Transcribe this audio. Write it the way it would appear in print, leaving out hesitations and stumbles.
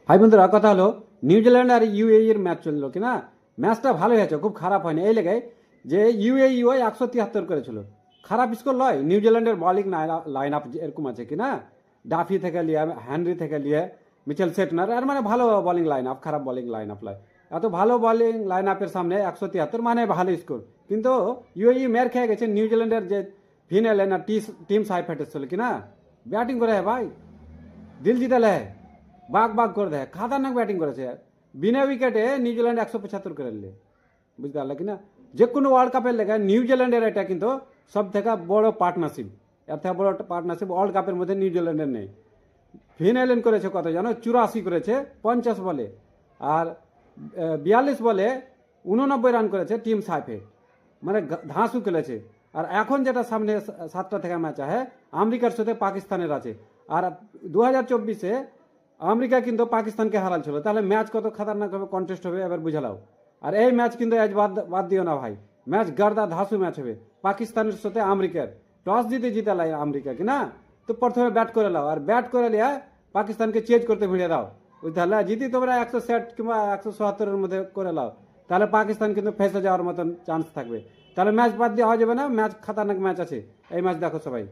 ভাই বন্ধুরা, কথা হলো নিউজিল্যান্ড আর ইউএই এর ম্যাচ চললো কিনা, ম্যাচটা ভালো হয়েছে, খুব খারাপ হয়নি। এই লেগে যে ইউএই ওই 173 করেছিল, খারাপ স্কোর লয়। নিউজিল্যান্ডের বোলিং লাইন আপ এরকম আছে কিনা, ডাফি থেকে লিয়ে, হেনরি থেকে লিয়ে, মিচেল সেটনার, আর মানে ভালো বোলিং লাইন আপ, খারাপ বোলিং লাইন আপ লয়। এত ভালো বোলিং লাইন আপের সামনে 173 মানে ভালো স্কোর। কিন্তু ইউএই মের খেয়ে গেছে নিউজিল্যান্ডের যে ফিনালে না টিম সাইফেট ছিল কিনা, ব্যাটিং করে ভাই দিল জিতালে, বাঘ বাঘ করে দেয়, খাতারনাক ব্যাটিং করেছে। বিনা উইকেটে নিউজিল্যান্ড 175 করে নিলে, বুঝতে পারলে কিনা। যে কোনো ওয়ার্ল্ড কাপের লেগে নিউজিল্যান্ডের এটা কিন্তু সব থেকে বড় পার্টনারশিপ, এর থেকে বড় পার্টনারশিপ ওয়ার্ল্ড কাপের মধ্যে নিউজিল্যান্ডের নেই। ফিনালেন করেছে কত জানো, 84 করেছে 50 বলে, আর 42 বলে 89 রান করেছে টিম সাইফে, মানে ধাঁসু খেলেছে। আর এখন যেটা সামনে 7টা থেকে ম্যাচ আছে, আমেরিকার সাথে পাকিস্তানের আছে। আর 2024-এ আমেরিকা কিন্তু পাকিস্তানকে হারালছিল, তাহলে ম্যাচ কত খাতারনাকভাবে কন্টেস্ট হবে এবার বুঝালাও। আর এই ম্যাচ কিন্তু আজ বাদ বাদ দিও না ভাই, ম্যাচ গার্দা ধাসু ম্যাচ হবে পাকিস্তানের সাথে আমেরিকার। টস জিতে লাই আমেরিকা কিনা, তো প্রথমে ব্যাট করে লাও, আর ব্যাট করে লিয়া পাকিস্তানকে চেঞ্জ করতে ভিড়ে দাও, বুঝতে পারলে। যদি তোমরা 160 কিংবা 177-এর মধ্যে করে লাও, তাহলে পাকিস্তান কিন্তু ফেসে যাওয়ার মতন চান্স থাকবে। তাহলে ম্যাচ বাদ দেওয়া হয়ে যাবে না, ম্যাচ খাতারনাক ম্যাচ আছে, এই ম্যাচ দেখো সবাই।